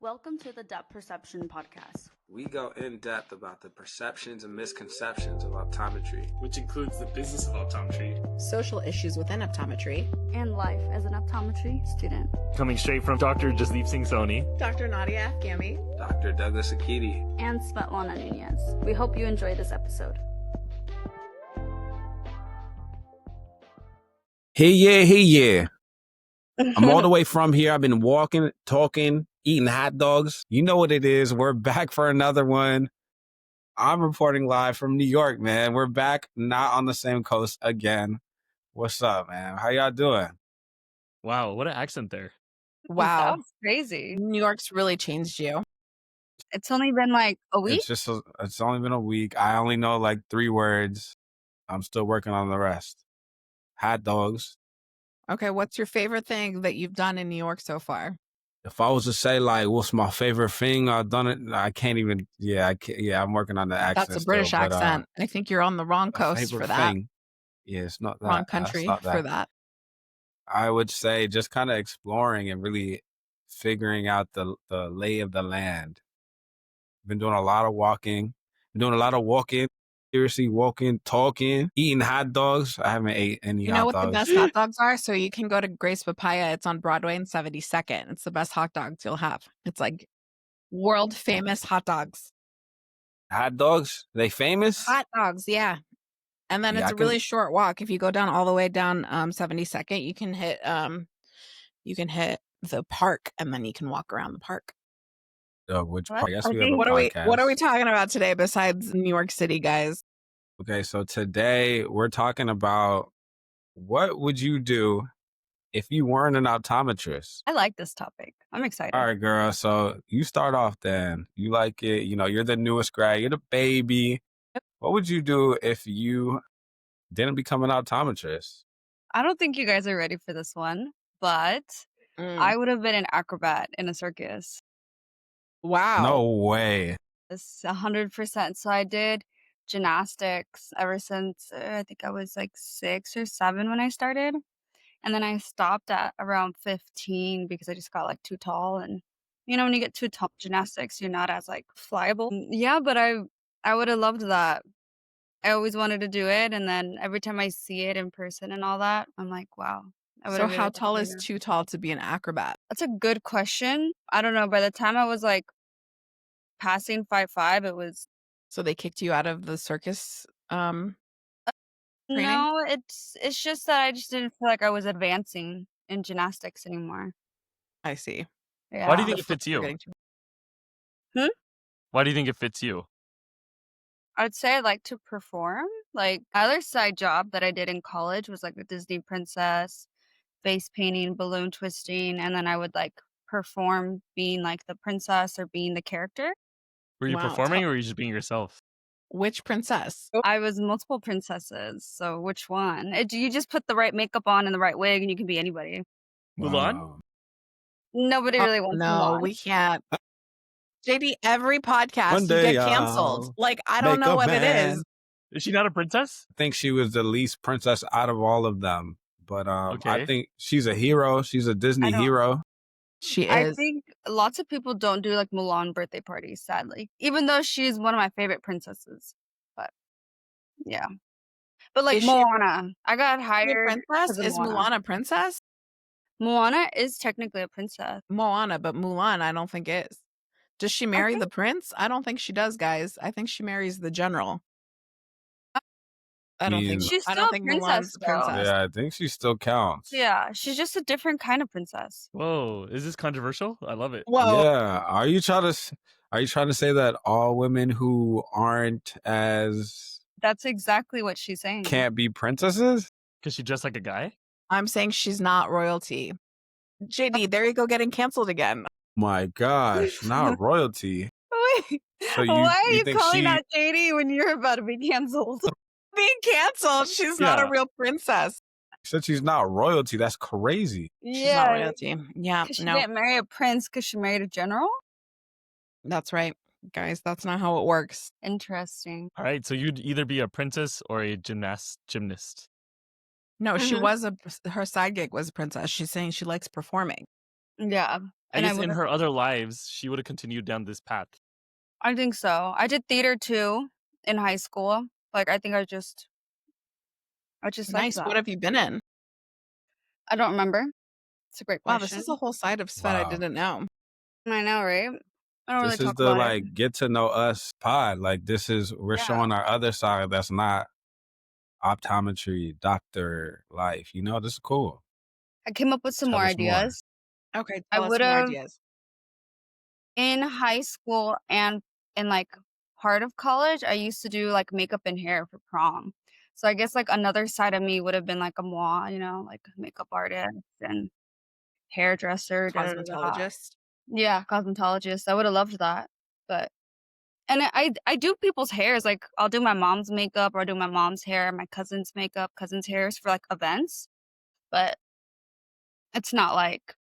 Welcome to the Depth Perception Podcast. We go in depth about the perceptions and misconceptions of optometry, which includes the business of optometry, social issues within optometry, and life as an optometry student. Coming straight from Dr. Jasdeep Singh Soni, Dr. Nadia Afghami, Dr. Douglas Akiti, and Svetlana Nunez. We hope you enjoy this episode. Hey yeah. I'm all the way from here. I've been walking, talking, eating hot dogs. You know what it is. We're back for another one. I'm reporting live from New York, man. We're back, not on the same coast again. What's up, man? How y'all doing? Wow, what an accent there. Wow. That was crazy. New York's really changed you. It's only been like a week? It's only been a week. I only know like 3 words. I'm still working on the rest. Hot dogs. Okay, what's your favorite thing that you've done in New York so far? If I was to say like, what's my favorite thing I've done it, I can't even. I'm working on the accent. That's a British still, accent. I think you're on the wrong coast for that. Thing. Yeah, it's not that. Wrong country for that. I would say just kind of exploring and really figuring out the lay of the land. Been doing a lot of walking. Seriously, walking, talking, eating hot dogs. I haven't ate any hot dogs. You know what the best hot dogs are? So you can go to Grace Papaya. It's on Broadway and 72nd. It's the best hot dogs you'll have. It's like world famous hot dogs. Hot dogs? They famous? Hot dogs, yeah. And then it's a really short walk. If you go down all the way down 72nd, you can hit the park, and then you can walk around the park. Which part? Yes, what are we talking about today besides New York City, guys? Okay, so today we're talking about what would you do if you weren't an optometrist? I like this topic. I'm excited. All right, girl. So you start off then. You like it. You know, you're the newest grad. You're the baby. Yep. What would you do if you didn't become an optometrist? I don't think you guys are ready for this one, but I would have been an acrobat in a circus. Wow. No way. It's 100%. So I did gymnastics ever since I think I was like 6 or 7 when I started. And then I stopped at around 15 because I just got like too tall. And, you know, when you get too tall gymnastics, you're not as like flyable. Yeah, but I would have loved that. I always wanted to do it. And then every time I see it in person and all that, I'm like, wow. So how tall is too tall to be an acrobat? That's a good question. I don't know. By the time I was like passing 5'5", it was. So they kicked you out of the circus training? No, it's just that I just didn't feel like I was advancing in gymnastics anymore. I see. Yeah. Why do you think it fits you? Why do you think it fits you? I'd say I like to perform. Like, my other side job that I did in college was like a Disney princess, face painting, balloon twisting, and then I would like perform being like the princess or being the character. Were you performing or were you just being yourself? Which princess? I was multiple princesses. So which one? You just put the right makeup on and the right wig and you can be anybody. Mulan? Wow. Nobody really wants No, Mulan. we can't. JD, every podcast you get canceled. Like, I don't know what it is. Is she not a princess? I think she was the least princess out of all of them. But Okay. I think she's a hero. She's a Disney hero. She is. I think lots of people don't do like Mulan birthday parties, sadly. Even though she's one of my favorite princesses. But yeah. But like Moana. I got hired. Princess? Is Mulan a princess? Moana is technically a princess. Moana, but Mulan I don't think is. Does she marry the prince? I don't think she does, guys. I think she marries the general. I don't think she's still I don't think Mulan's a princess. Yeah, I think she still counts. Yeah, she's just a different kind of princess. Whoa, is this controversial? I love it. Whoa. Yeah. Are you trying to say that all women who aren't as That's exactly what she's saying. can't be princesses? Because she dressed like a guy? I'm saying she's not royalty. JD, there you go, getting canceled again. My gosh, not royalty. Wait, So why are you think calling out JD when you're about to be canceled? Being canceled. She's not a real princess. Said she's not royalty. That's crazy. She's not royalty. Yeah, She didn't marry a prince because she married a general? That's right, guys. That's not how it works. Interesting. All right, so you'd either be a princess or a gymnast. No, she was her side gig was a princess. She's saying she likes performing. Yeah. I And I guess in would have, her other lives, she would have continued down this path. I think so. I did theater too in high school. Like, I think I just liked Nice. that. What have you been in? I don't remember. It's a great Wow, this question. is a whole side of Sven I Wow. didn't know. I know, right? I don't really This is talk the about it. like get to know us pod. Like we're Yeah. showing our other side that's not optometry, doctor life. You know, this is cool. I came up with some Tell more us more. ideas. Okay, I tell us would more have, ideas. in high school and in like part of college, I used to do like makeup and hair for prom. So I guess like another side of me would have been like a moi, like makeup artist and hairdresser, da da da da. Cosmetologist. Yeah, cosmetologist. I would have loved that. But and I do people's hairs. Like I'll do my mom's makeup or I'll do my mom's hair, my cousin's makeup, cousin's hairs for like events. But it's not like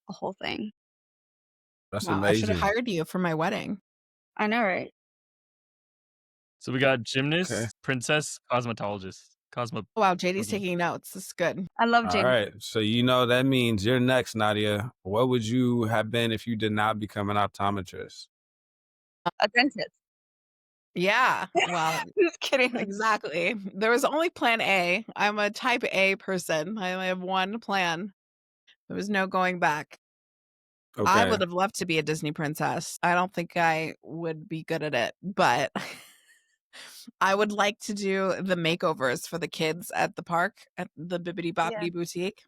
a whole thing. That's Wow, I should have amazing. hired you for my wedding. I know, right? So we got gymnast, Okay. princess, cosmetologist. Wow, JD's Cosmo- taking notes. This is good. I love All Jane. right. So you know that means you're next, Nadia. What would you have been if you did not become an optometrist? A dentist. Yeah. Well, Just kidding. exactly. There was only plan A. I'm a type A person. I only have one plan. There was no going back. I Okay. would have loved to be a Disney princess. I don't think I would be good at it, but I would like to do the makeovers for the kids at the park at the Bibbidi Bobbidi Boutique.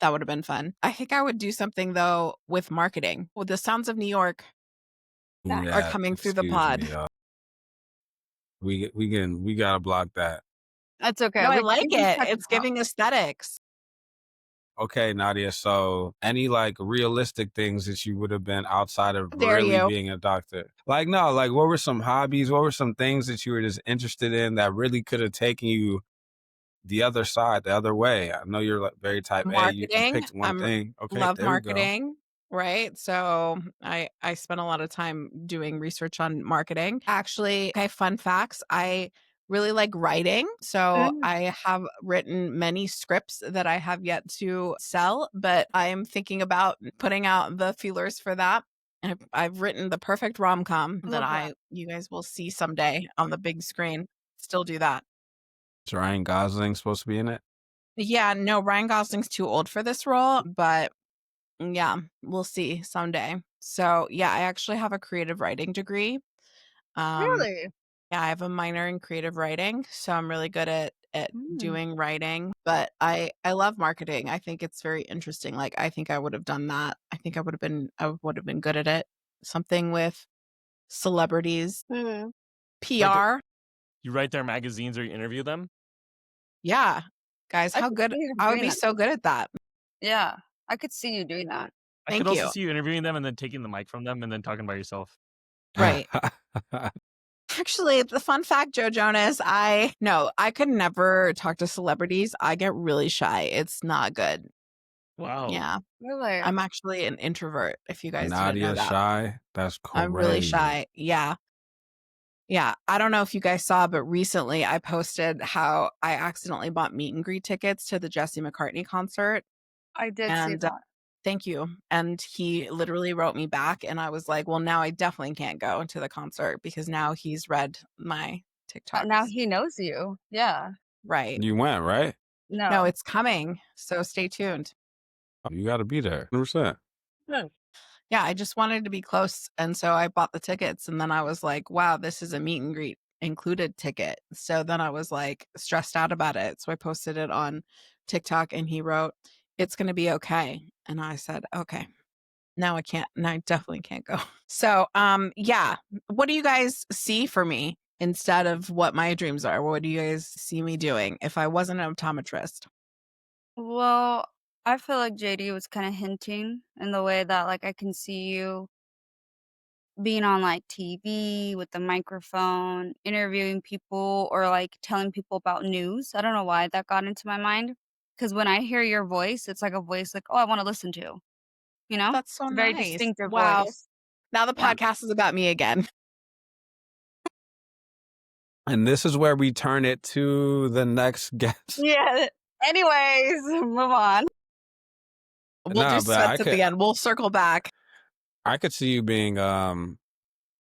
That would have been fun. I think I would do something though with marketing. With the Sounds of New York are Yeah. coming through the Excuse pod. me, y'all. We gotta block that. That's okay. No, I We like can it. cut It's it out. giving aesthetics. Okay, Nadia. So any like realistic things that you would have been outside of How dare really you? being a doctor? Like, no, like what were some hobbies? What were some things that you were just interested in that really could have taken you the other side, the other way? I know you're like very type A. You Marketing. picked one thing. Okay, Love there we go. marketing. Right. So I spent a lot of time doing research on marketing. Actually, okay, fun facts. I really like writing. So I have written many scripts that I have yet to sell, but I am thinking about putting out the feelers for that. And I've written the perfect rom-com Love that that. you guys will see someday on the big screen. Still do that. Is Ryan Gosling supposed to be in it? Yeah, no, Ryan Gosling's too old for this role, but yeah, we'll see someday. So yeah, I actually have a creative writing degree. Really? Yeah, I have a minor in creative writing, so I'm really good at doing writing. But I love marketing. I think it's very interesting. Like I think I would have done that. I think I would have been good at it. Something with celebrities, PR. You write their magazines or you interview them? Yeah, guys, I how could good see you I would doing be that. so good at that. Yeah, I could see you doing that. I Thank could also you. see you interviewing them and then taking the mic from them and then talking by yourself. Right. Actually, the fun fact, Joe Jonas, I could never talk to celebrities. I get really shy. It's not good. Wow. Yeah. Really? I'm actually an introvert, if you guys didn't know Nadia that. shy. That's crazy. I'm really shy. Yeah. Yeah. I don't know if you guys saw, but recently I posted how I accidentally bought meet and greet tickets to the Jesse McCartney concert. I did see And that. thank you. And he literally wrote me back and I was like, well, now I definitely can't go to the concert because now he's read my TikToks. Now he knows you. Yeah. Right. You went, right? No. No, it's coming. So stay tuned. You got to be there. 100%. Yeah, I just wanted to be close. And so I bought the tickets. And then I was like, wow, this is a meet and greet included ticket. So then I was like stressed out about it. So I posted it on TikTok and he wrote, it's going to be okay. And I said, okay. Now I can't. Now I definitely can't go. So, yeah. What do you guys see for me instead of what my dreams are? What do you guys see me doing if I wasn't an optometrist? Well, I feel like JD was kind of hinting in the way that like I can see you being on like TV with the microphone, interviewing people or like telling people about news. I don't know why that got into my mind. Because when I hear your voice, it's like a voice like, oh, I want to listen to. You know? That's so It's a very nice. distinctive Wow. voice. Now the Yeah. podcast is about me again. And this is where we turn it to the next guest. Yeah. Anyways, move on. We'll do Nah, but sweats at the end. We'll circle back. I could see you being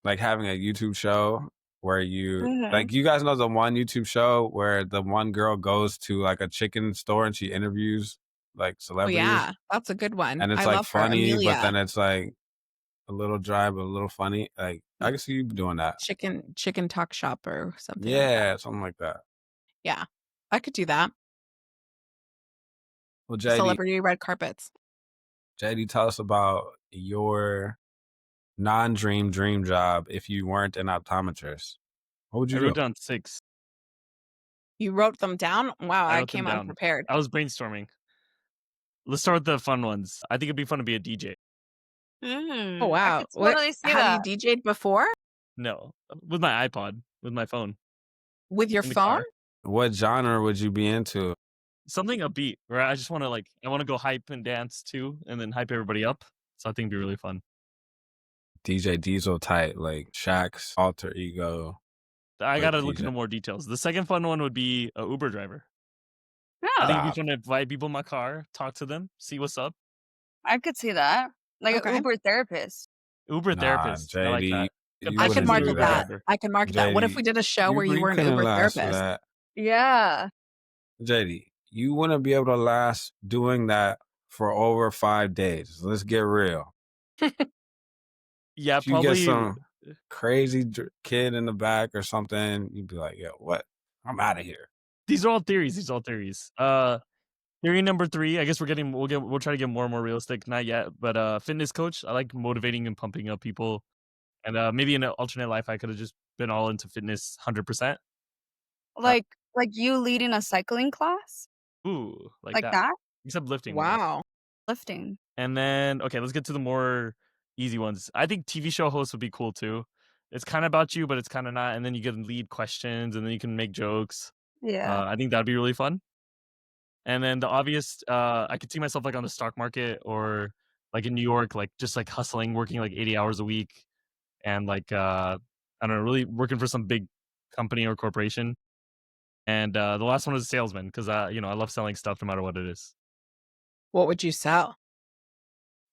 like having a YouTube show where Mhm. you guys know the one YouTube show where the one girl goes to like a chicken store and she interviews like Oh celebrities, yeah, that's a good one. and it's I like love her, funny, but then it's like a little dry but a little funny. Like I can see you doing that. Chicken talk shop or something like that. Yeah, something like that. Yeah, I could do that. Well, JD, Celebrity red carpets. tell us about your non-dream dream job if you weren't an optometrist. What would I you wrote do? down 6. You wrote them down? Wow, I I wrote them came down. unprepared. I was brainstorming. Let's start with the fun ones. I think it'd be fun to be a DJ. Oh I wow. could What totally see have you that. DJ'd before? No, with my iPod, with my phone With your in the phone? car. What genre would you be into? Something upbeat where I just want to I want to go hype and dance too, and then hype everybody up. So I think it'd be really fun. DJ Diesel type, like Shaq's alter ego. I Like gotta look DJ. into more details. The second fun one would be a Uber driver. I think it'd be Yeah, Stop. fun to invite people in my car, talk to them, see what's up. I could see that. Like an Okay. Uber therapist. Uber Nah, therapist. I like JD, that. you I wouldn't could Confessions of do the market Uber that. that. driver. I can market that. What if JD, we did a show where you were an couldn't Uber last for therapist? that. Yeah. JD, you wouldn't be able to last doing that for over 5 days. Let's get real. Yeah, If you get probably. some crazy kid in the back or something, you'd be like, yo, what? I'm out of here. These are all theories. Theory number 3. I guess we'll try to get more and more realistic. Not yet, but fitness coach. I like motivating and pumping up people. And maybe in an alternate life, I could have just been all into fitness 100%. Like you leading a cycling class? Ooh, like Like that. that? Except lifting more. Wow. Lifting. And then, okay, let's get to the more easy ones. I think TV show host would be cool too. It's kind of about you, but it's kind of not. And then you can lead questions, and then you can make jokes. Yeah. I think that'd be really fun. And then the obvious, I could see myself like on the stock market or like in New York, like just like hustling, working like 80 hours a week, and like I don't know, really working for some big company or corporation. And the last one is a salesman because I love selling stuff no matter what it is. What would you sell?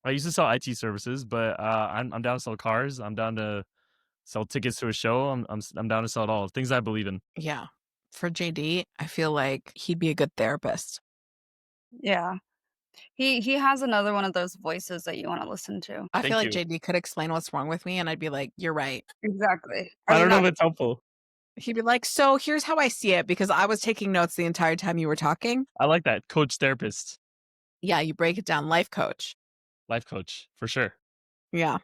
I used to sell IT services, but I'm down to sell cars. I'm down to sell tickets to a show. I'm down to sell it all. Things I believe in. Yeah. For JD, I feel like he'd be a good therapist. Yeah. He has another one of those voices that you want to listen to. I Thank feel like you. JD could explain what's wrong with me and I'd be like, you're right. Exactly. I don't know mean, if it's helpful. He'd be like, so here's how I see it because I was taking notes the entire time you were talking. I like that. Coach, therapist, Yeah, you break it down. Life coach. life coach for sure. Yeah.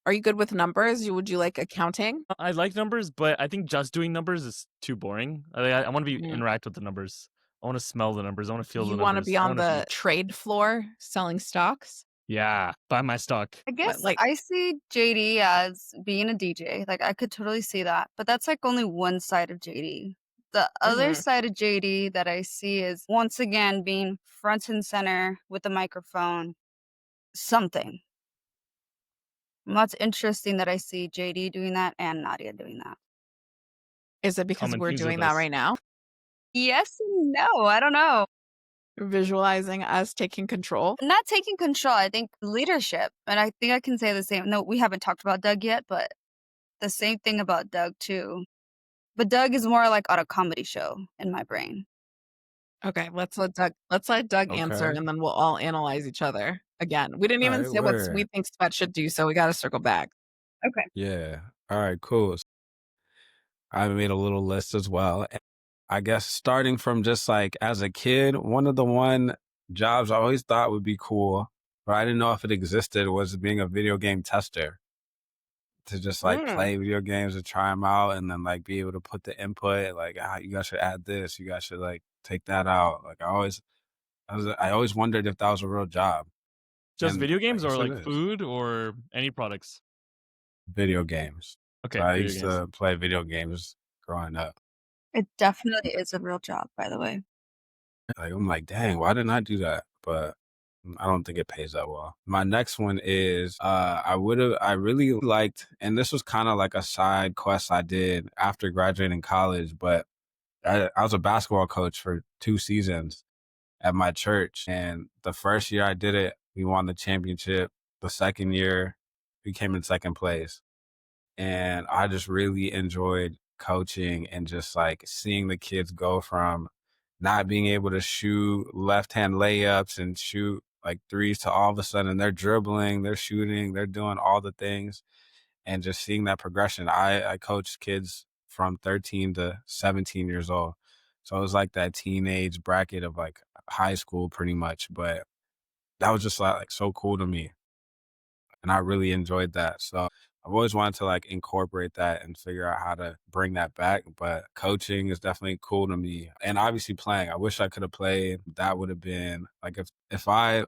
Are you good with numbers? Would you like accounting? I like numbers, but I think just doing numbers is too boring. I want to be interact with the numbers. I want to smell the numbers. I want to feel the You numbers. want to be I on wanna the trade floor selling stocks? Yeah, buy my stock. I guess like- I see JD as being a DJ. Like I could totally see that. But that's like only one side of JD. The other side of JD that I see is once again being front and center with the microphone. Something. And that's interesting that I see JD doing that and Nadia doing that. Is it because Common we're themes with doing that us. right now? Yes and no. I don't know. Visualizing us taking control? Not taking control. I think leadership. And I think I can say the same. No, we haven't talked about Doug yet, but the same thing about Doug too. But Doug is more like on a comedy show in my brain. Okay, let's let Doug answer Okay. and then we'll all analyze each other again. We didn't even Alright, say what word. Sweet thinks Sweat should do, so we got to circle back. Okay. Yeah. All right, cool. I made a little list as well. I guess starting from just like as a kid, one of the jobs I always thought would be cool, but I didn't know if it existed, was being a video game tester. To just like play video games and try them out and then like be able to put the input, like, you guys should add this, you guys should like take that out. Like I always wondered if that was a real job. Just And video I games guess or it like is. food or any products? Video games. Okay, So I video used games. to play video games growing up. It definitely is a real job, by the way. Like I'm like, dang, why didn't I do that? But I don't think it pays that well. My next one is I really liked, and this was kind of like a side quest I did after graduating college, but I was a basketball coach for 2 seasons. at my church. And the first year I did it, we won the championship. The second year, we came in second place. And I just really enjoyed coaching and just like seeing the kids go from not being able to shoot left-hand layups and shoot like threes to all of a sudden they're dribbling, they're shooting, they're doing all the things, and just seeing that progression. I coached kids from 13 to 17 years old. So it was like that teenage bracket of like high school pretty much, but that was just like so cool to me. And I really enjoyed that. So I've always wanted to like incorporate that and figure out how to bring that back. But coaching is definitely cool to me. And obviously playing. I wish I could have played. That would have been like if I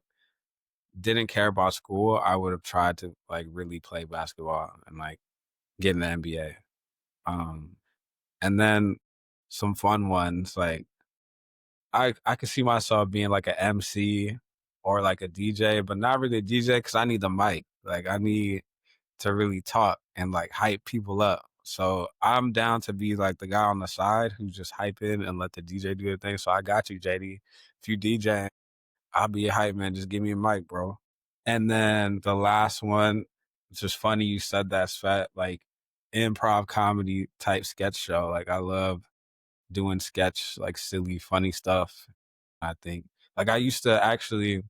didn't care about school, I would have tried to like really play basketball and like get in the NBA. And then some fun ones like I could see myself being like an MC or like a DJ, but not really a DJ because I need the mic. Like I need to really talk and like hype people up. So I'm down to be like the guy on the side who's just hyping and let the DJ do their thing. So I got you, JD. If you DJ, I'll be a hype man. Just give me a mic, bro. And then the last one, it's just funny you said that, Svet, like improv comedy type sketch show. Like I love doing sketch, like silly, funny stuff. I think like I used to actually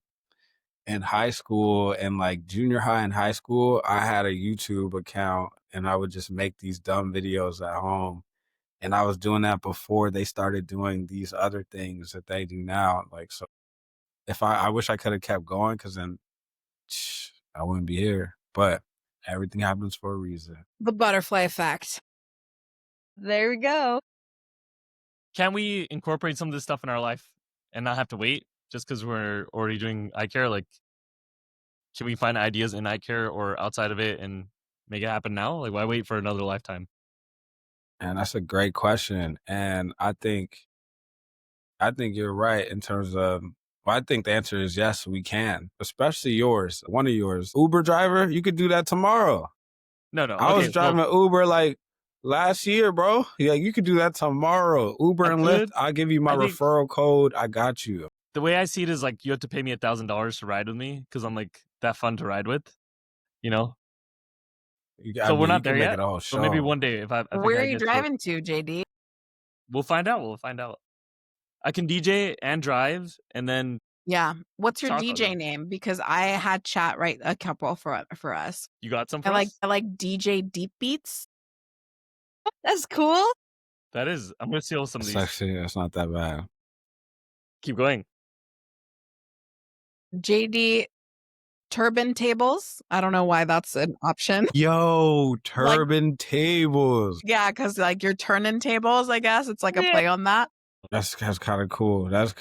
in high school and like junior high and high school, I had a YouTube account and I would just make these dumb videos at home. And I was doing that before they started doing these other things that they do now. Like, so if I wish I could have kept going because then I wouldn't be here. But everything happens for a reason. The butterfly effect. There we go. Can we incorporate some of this stuff in our life and not have to wait just because we're already doing eye care? Like, can we find ideas in eye care or outside of it and make it happen now? Like, why wait for another lifetime? And that's a great question. And I think you're right in terms of, well, I think the answer is yes, we can, especially yours, one of yours. Uber driver, you could do that tomorrow. No. I was driving Uber like last year, bro. Yeah, you could do that tomorrow. Uber I and Lyft, could. I'll give you my I think- referral code. I got you. The way I see it is like you have to pay me $1,000 to ride with me because I'm like that fun to ride with, you know. So we're not there Make yet. it a whole So maybe show. one day if I think Where I are you get to it, driving to, JD? we'll find out. We'll find out. I can DJ and drive, and then Yeah. What's your Talk DJ about- name? Because I had chat write a couple for us. you got some for I us? like DJ Deep Beats. That's cool. That is. I'm gonna steal some of It's these. actually, it's not that bad. Keep going. JD Turban Tables. I don't know why that's an option. Yo, turban tables. Yeah, because like you're turning tables, I guess. It's like a Yeah. play on that. That's kind of cool. That's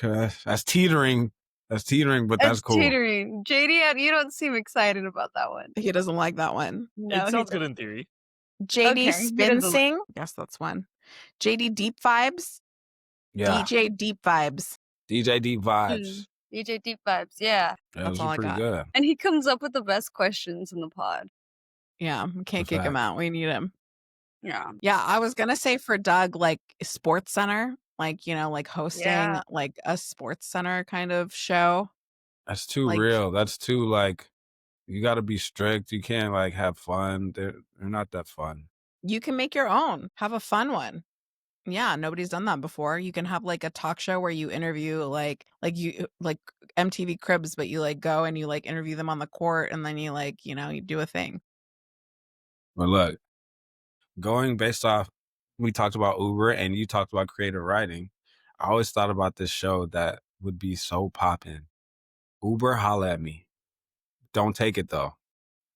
teetering. That's teetering, but that's It's cool. teetering. JD, you don't seem excited about that one. He doesn't like that one. No, It he sounds good doesn't. in theory. JD Okay, he Spin doesn't like- Sing. Yes, that's one. JD Deep Vibes. Yeah. DJ Deep Vibes. DJ Deep Vibes. DJ Deep Vibes, yeah. Yeah, That's those all are I pretty got. good. And he comes up with the best questions in the pod. Yeah, we can't What's kick him that? out. We need him. Yeah. Yeah, I was gonna say for Doug, like Sports Center, like like hosting Yeah. like a Sports Center kind of show. That's too Like- real. That's too like, you got to be strict. You can't like have fun. They're not that fun. You can make your own. Have a fun one. Yeah, nobody's done that before. You can have like a talk show where you interview like MTV Cribs, but you like go and you like interview them on the court, and then you like you do a thing. But look, going based off, we talked about Uber and you talked about creative writing. I always thought about this show that would be so poppin'. Uber, holla at me. Don't take it though.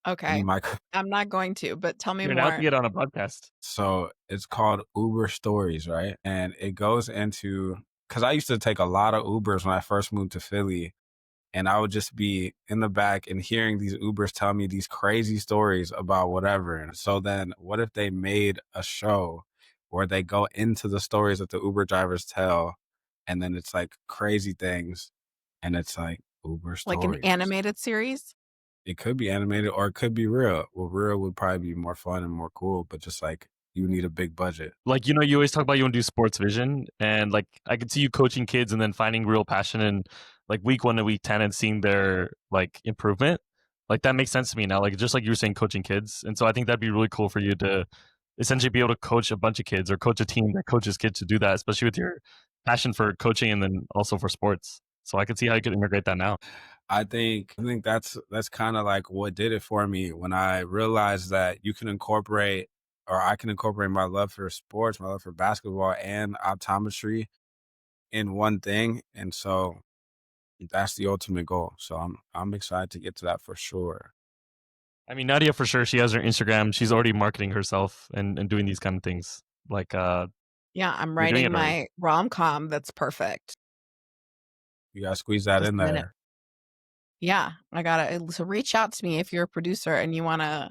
I Okay, need my I'm not going to, but tell me You're about more. to get on a podcast. So it's called Uber Stories, right? And it goes into, because I used to take a lot of Ubers when I first moved to Philly. And I would just be in the back and hearing these Ubers tell me these crazy stories about whatever. And so then what if they made a show where they go into the stories that the Uber drivers tell, and then it's like crazy things, and it's like Uber stories. Like an animated series? It could be animated or it could be real. Well, real would probably be more fun and more cool, but just like you need a big budget. Like, you know, you always talk about you want to do sports vision, and like I could see you coaching kids and then finding real passion in like week 1 to week 10 and seeing their like improvement. Like that makes sense to me now. Like just like you were saying, coaching kids, and so I think that'd be really cool for you to essentially be able to coach a bunch of kids or coach a team that coaches kids to do that, especially with your passion for coaching and then also for sports. So I could see how you could integrate that now. I think that's kind of like what did it for me when I realized that you can incorporate, or I can incorporate, my love for sports, my love for basketball and optometry in one thing. And so that's the ultimate goal. So I'm excited to get to that for sure. I mean, Nadia, for sure, she has her Instagram. She's already marketing herself and doing these kind of things. Like, Yeah, I'm you're doing writing it already. my rom-com that's perfect. You gotta squeeze that Just in a minute. there. Yeah, I gotta. So reach out to me if you're a producer and you want to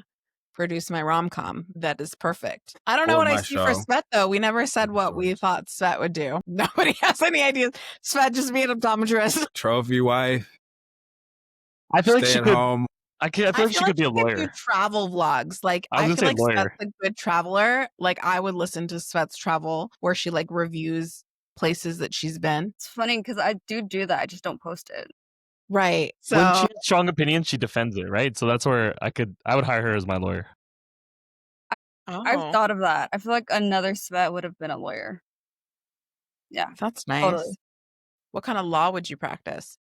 produce my rom-com. That is perfect. I don't know Or what I my see for show. Svet though. We never said Open what we source. thought Svet would do. Nobody has any ideas. Svet just be an optometrist. Trophy wife, I feel like stay she at could. home. I feel like she could be a she could do lawyer. travel vlogs. Like I I was feel gonna like say lawyer. Svet's a good traveler. Like I would listen to Svet's travel where she like reviews places that she's been. It's funny because I do that. I just don't post it. Right. When she So has strong opinions, she defends it, right? So that's where I would hire her as my lawyer. I've thought of that. I feel like another Svet would have been a lawyer. Yeah, that's nice. totally. What kind of law would you practice?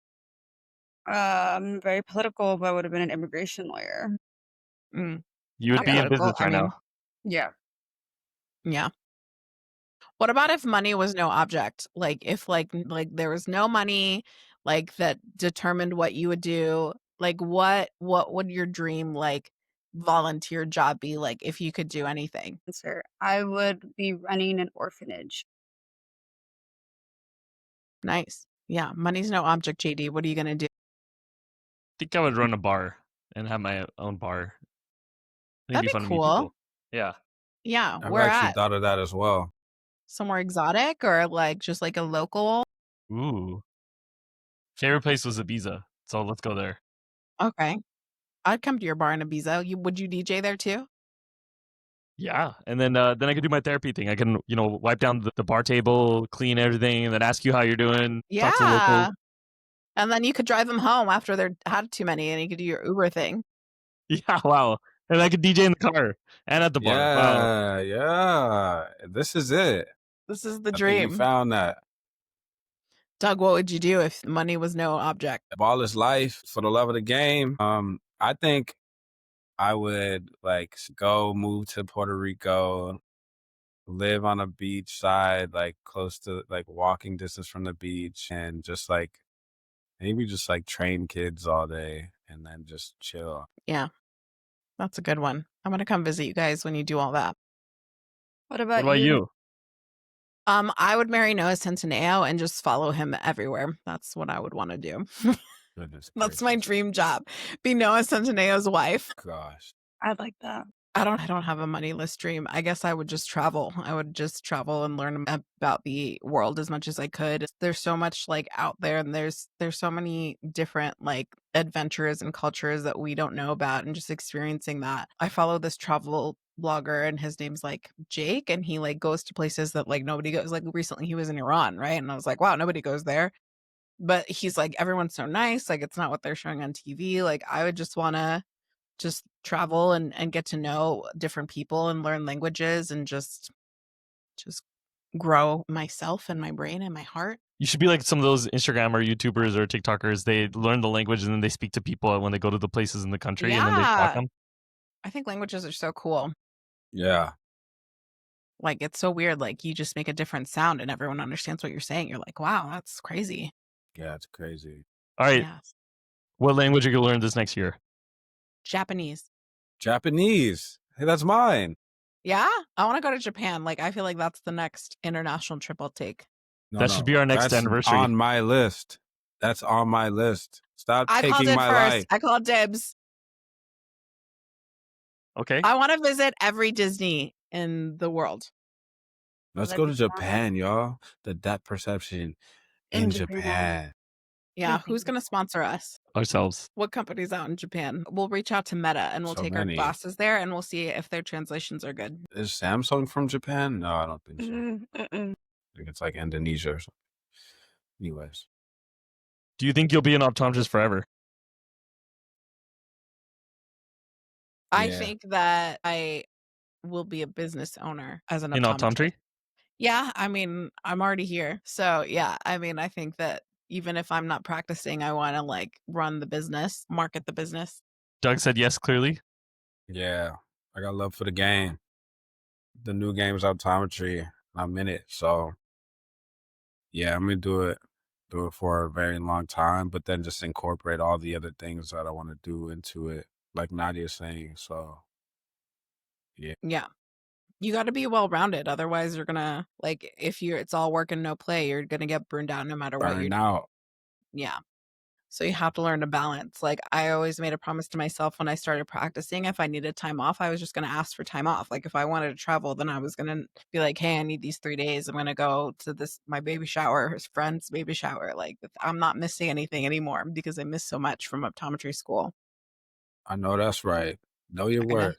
Very political, but I would have been an immigration lawyer. Mm. You would Not be in political, business right now. Yeah. Yeah. What about if money was no object? Like if like there was no money like that determined what you would do, like what would your dream like volunteer job be like if you could do anything? Answer. I would be running an orphanage. Nice. Yeah, money's no object, JD. What are you going to do? I think I would run a bar and have my own bar. I think it'd That'd be be fun to meet cool. people. Yeah. Yeah, I've where actually at? thought of that as well. Somewhere exotic or like just like a local? Ooh. Favorite place was Ibiza, so let's go there. Okay. I'd come to your bar in Ibiza. Would you DJ there too? Yeah, and then I could do my therapy thing. I can, you know, wipe down the bar table, clean everything, and then ask you how you're doing. Talk to the Yeah. locals. And then you could drive them home after they're had too many and you could do your Uber thing. Yeah, wow. And I could DJ in the car and at the bar. Wow. Yeah. This is it. This is the I think dream. you found that. Doug, what would you do if money was no object? Ball is life for the love of the game. I think I would like go move to Puerto Rico, live on a beach side, like close to like walking distance from the beach, and just like maybe just like train kids all day and then just chill. Yeah, that's a good one. I'm going to come visit you guys when you do all that. What What about about you? I would marry Noah Centineo and just follow him everywhere. That's what I would want to do. Goodness That's my gracious. dream job. Be Noah Centineo's wife. Gosh. I like that. I don't have a moneyless dream. I guess I would just travel. I would just travel and learn about the world as much as I could. There's so much like out there and there's so many different like adventures and cultures that we don't know about and just experiencing that. I follow this travel blogger and his name's like Jake and he like goes to places that like nobody goes. Like recently he was in Iran, right? And I was like, wow, nobody goes there. But he's like, everyone's so nice. Like it's not what they're showing on TV. Like I would just want to just travel and get to know different people and learn languages and just grow myself and my brain and my heart. You should be like some of those Instagram or YouTubers or TikTokers. They learn the language and then they speak to people when they go to the places in the country and then they talk them. I think languages are so cool. Yeah. Like it's so weird. Like you just make a different sound and everyone understands what you're saying. You're like, wow, that's crazy. Yeah, it's crazy. All right. Yeah. What language are you going to learn this next year? Japanese. Japanese. Hey, that's mine. Yeah. I want to go to Japan. Like I feel like that's the next international trip I'll take. No, That should be our next that's anniversary. on my list. That's on my list. Stop I called taking it my first. life. I called dibs. Okay. I want to visit every Disney in the world. Let's That'd go be to fun. Japan, y'all. The depth perception in Japan. Yeah, Thank who's you. going to sponsor us? Ourselves. What company's out in Japan? We'll reach out to Meta and we'll So take our many. classes there and we'll see if their translations are good. Is Samsung from Japan? No, I don't think so. I Mm-mm. think it's like Indonesia or something. Anyways, Do you think you'll be an optometrist forever? I yeah. think that I will be a business owner as an In optometrist. optometry? Yeah, I mean, I'm already here. So, yeah, I mean, I think that even if I'm not practicing, I want to like run the business, market the business. Doug said yes, clearly. Yeah. I got love for the game. The new game is optometry. I'm in it. So yeah, I'm gonna do it for a very long time, but then just incorporate all the other things that I want to do into it, like Nadia's saying. So yeah. Yeah. You got to be well rounded. Otherwise, you're going to like, if it's all work and no play, you're going to get burned out no matter what you're Burn out. Yeah. So you have to learn to balance. Like I always made a promise to myself when I started practicing, if I needed time off, I was just going to ask for time off. Like if I wanted to travel, then I was going to be like, "Hey, I need these 3 days. I'm going to go to my baby shower, his friend's baby shower." Like I'm not missing anything anymore because I missed so much from optometry school. I know that's right. Know your Not gonna worth.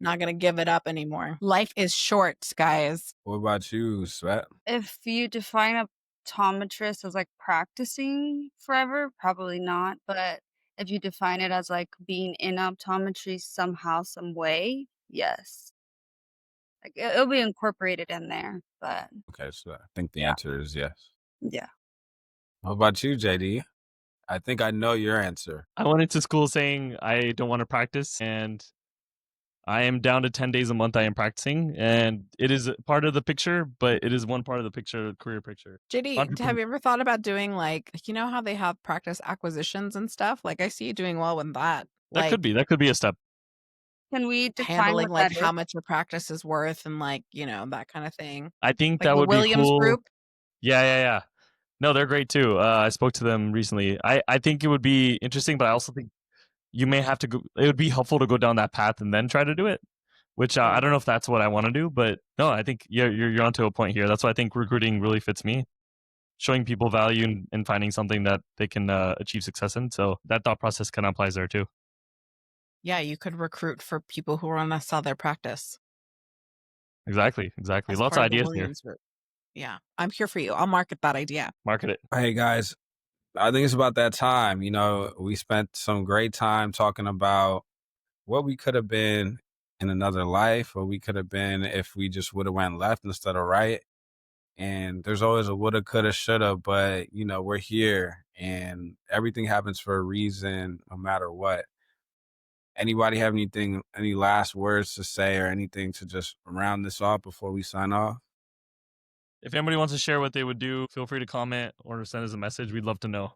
not going to give it up anymore. Life is short, guys. What about you, Svet? If you define optometrist as like practicing forever, probably not. But if you define it as like being in optometry somehow, some way, yes. Like it'll be incorporated in there. But Okay, so I think the yeah, answer is yes. yeah. What about you, JD? I think I know your answer. I went into school saying I don't want to practice, and I am down to 10 days a month I am practicing, and it is part of the picture, but it is one part of the picture, career picture. JD, have you ever thought about doing like, you know how they have practice acquisitions and stuff? Like I see you doing well with that. That Like could be a step. Can we define handling what like that how is? much your practice is worth and like, that kind of thing. I think Like that the would be Williams cool. group. Yeah. No, they're great too. I spoke to them recently. I think it would be interesting, but I also think you may have to go. It would be helpful to go down that path and then try to do it. Which I don't know if that's what I want to do, but no, I think you're onto a point here. That's why I think recruiting really fits me. Showing people value and finding something that they can achieve success in. So that thought process kind of applies there too. Yeah, you could recruit for people who want to sell their practice. Exactly. As Lots of part of the ideas here. Williams group. Yeah, I'm here for you. I'll market that idea. Market it. Hey guys, I think it's about that time. We spent some great time talking about what we could have been in another life, what we could have been if we just would have went left instead of right. And there's always a woulda, coulda, shoulda, but we're here and everything happens for a reason, no matter what. Anybody have any last words to say or anything to just round this off before we sign off? If anybody wants to share what they would do, feel free to comment or send us a message. We'd love to know.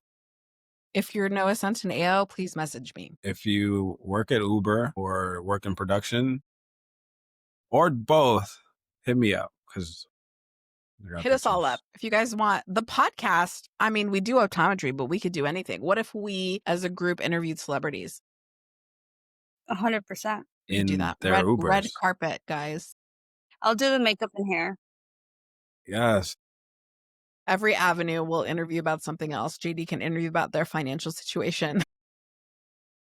If you're Noah Sent and AO, please message me. If you work at Uber or work in production or both, hit me up because Hit us all up. If you guys want the podcast, I mean, we do optometry, but we could do anything. What if we, as a group, interviewed celebrities? 100%. We could do in that. their Red Ubers. carpet, guys. I'll do the makeup and hair. Yes. Every avenue will interview about something else. JD can interview about their financial situation.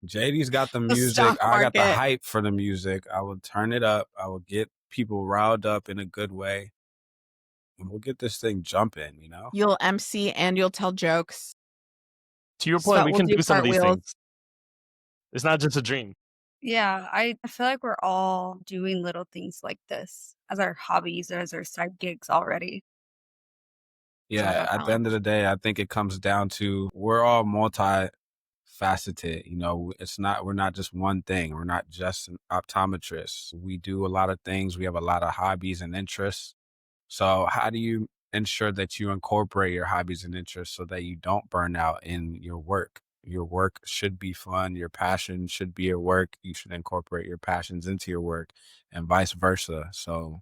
JD's got the The music. stock I got the market. hype for the music. I will turn it up. I will get people riled up in a good way. And we'll get this thing jumping, You'll MC and you'll tell jokes. To your point, Svet we will can do do some of these cartwheels. things. It's not just a dream. Yeah, I feel like we're all doing little things like this as our hobbies or as our side gigs already. Yeah, at the end of the day, I think it comes down to we're all multifaceted. We're not just one thing. We're not just an optometrist. We do a lot of things. We have a lot of hobbies and interests. So how do you ensure that you incorporate your hobbies and interests so that you don't burn out in your work? Your work should be fun. Your passion should be your work. You should incorporate your passions into your work and vice versa. So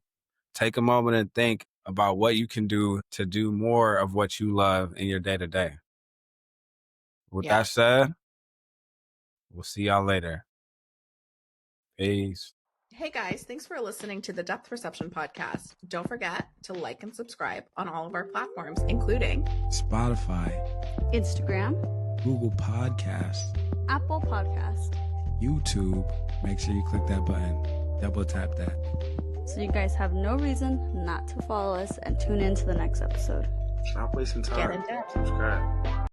take a moment and think about what you can do to do more of what you love in your day to day. With that said, we'll see y'all later. Peace. Hey guys, thanks for listening to the Depth Perception Podcast. Don't forget to like and subscribe on all of our platforms, including Spotify, Instagram, Google Podcasts, Apple Podcast. YouTube. Make sure you click that button. Double tap that. So you guys have no reason not to follow us and tune in to the next episode. Stop wasting time. Get in depth. Subscribe.